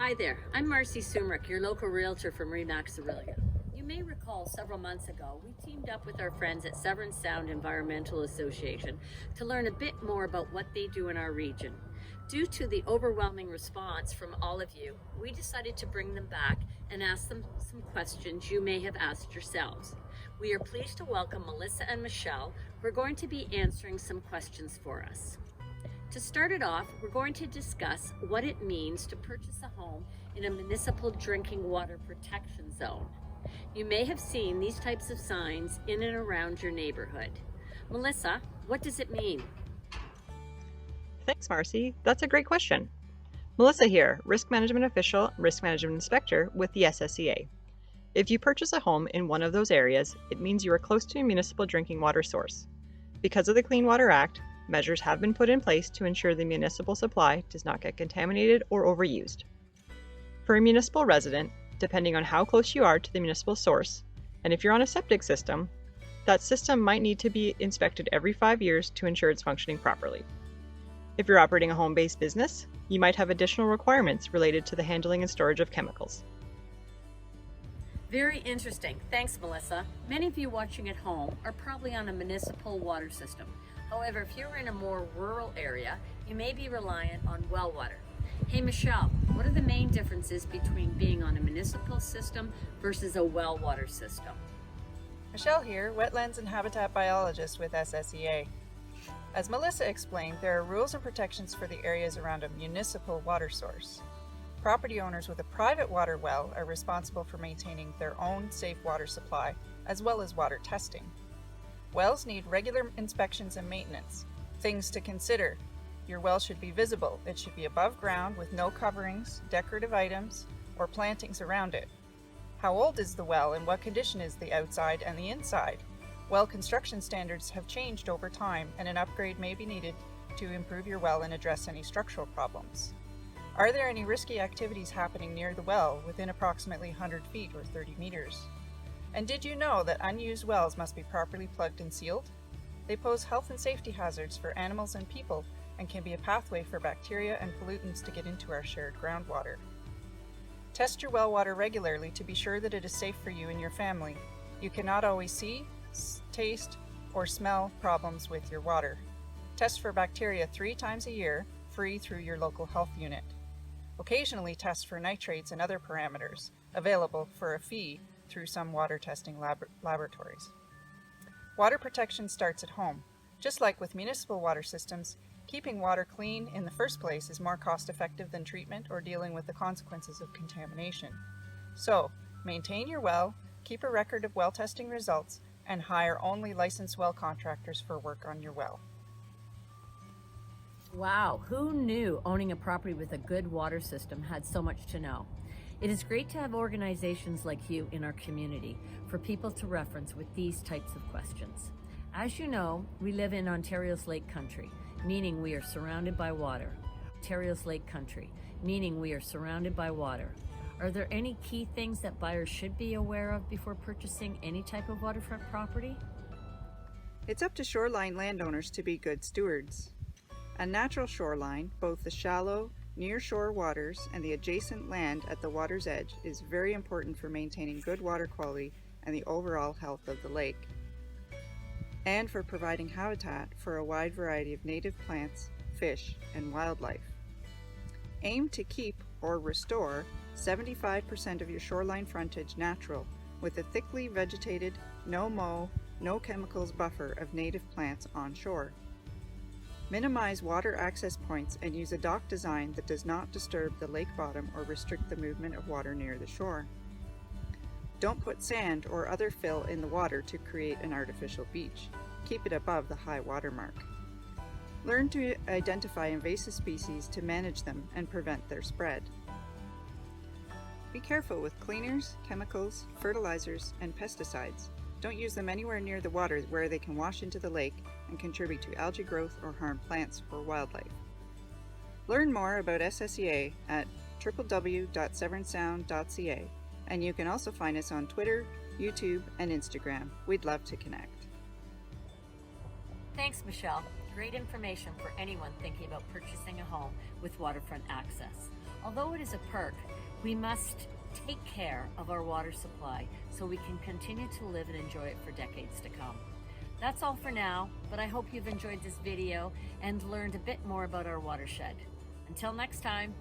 Hi there, I'm Marci, your local realtor from Remax Aurelia. You may recall several months ago, we teamed up with our friends at Severn Sound Environmental Association to learn a bit more about what they do in our region. Due to the overwhelming response from all of you, we decided to bring them back and ask them some questions you may have asked yourselves. We are pleased to welcome Melissa and Michelle, who are going to be answering some questions for us. To start it off, we're going to discuss what it means to purchase a home in a municipal drinking water protection zone. You may have seen these types of signs in and around your neighborhood. Melissa, what does it mean? Thanks, Marci. That's a great question. Melissa here, Risk Management Official, Risk Management Inspector with the SSEA. If you purchase a home in one of those areas, it means you are close to a municipal drinking water source. Because of the Clean Water Act, measures have been put in place to ensure the municipal supply does not get contaminated or overused. For a municipal resident, depending on how close you are to the municipal source, and if you're on a septic system, that system might need to be inspected every 5 years to ensure it's functioning properly. If you're operating a home-based business, you might have additional requirements related to the handling and storage of chemicals. Very interesting. Thanks, Melissa. Many of you watching at home are probably on a municipal water system. However, if you're in a more rural area, you may be reliant on well water. Hey, Michelle, what are the main differences between being on a municipal system versus a well water system? Michelle here, Wetlands and Habitat Biologist with SSEA. As Melissa explained, there are rules and protections for the areas around a municipal water source. Property owners with a private water well are responsible for maintaining their own safe water supply, as well as water testing. Wells need regular inspections and maintenance. Things to consider: your well should be visible. It should be above ground with no coverings, decorative items, or plantings around it. How old is the well and what condition is the outside and the inside? Well construction standards have changed over time, and an upgrade may be needed to improve your well and address any structural problems. Are there any risky activities happening near the well within approximately 100 feet or 30 meters? And did you know that unused wells must be properly plugged and sealed? They pose health and safety hazards for animals and people and can be a pathway for bacteria and pollutants to get into our shared groundwater. Test your well water regularly to be sure that it is safe for you and your family. You cannot always see, taste, or smell problems with your water. Test for bacteria 3 times a year, free through your local health unit. Occasionally test for nitrates and other parameters, available for a fee through some water testing laboratories. Water protection starts at home. Just like with municipal water systems, keeping water clean in the first place is more cost-effective than treatment or dealing with the consequences of contamination. So, maintain your well, keep a record of well testing results, and hire only licensed well contractors for work on your well. Wow, who knew owning a property with a good water system had so much to know? It is great to have organizations like you in our community for people to reference with these types of questions. As you know, we live in Ontario's Lake Country, meaning we are surrounded by water. Ontario's Lake Country, meaning we are surrounded by water. Are there any key things that buyers should be aware of before purchasing any type of waterfront property? It's up to shoreline landowners to be good stewards. A natural shoreline, both the shallow, near-shore waters and the adjacent land at the water's edge, is very important for maintaining good water quality and the overall health of the lake, and for providing habitat for a wide variety of native plants, fish, and wildlife. Aim to keep or restore 75% of your shoreline frontage natural with a thickly vegetated, no mow, no chemicals buffer of native plants on shore. Minimize water access points and use a dock design that does not disturb the lake bottom or restrict the movement of water near the shore. Don't put sand or other fill in the water to create an artificial beach. Keep it above the high water mark. Learn to identify invasive species to manage them and prevent their spread. Be careful with cleaners, chemicals, fertilizers, and pesticides. Don't use them anywhere near the water where they can wash into the lake and contribute to algae growth or harm plants or wildlife. Learn more about SSEA at www.severnsound.ca, and you can also find us on Twitter, YouTube, and Instagram. We'd love to connect. Thanks, Michelle. Great information for anyone thinking about purchasing a home with waterfront access. Although it is a perk, we must take care of our water supply so we can continue to live and enjoy it for decades to come. That's all for now, but I hope you've enjoyed this video and learned a bit more about our watershed. Until next time.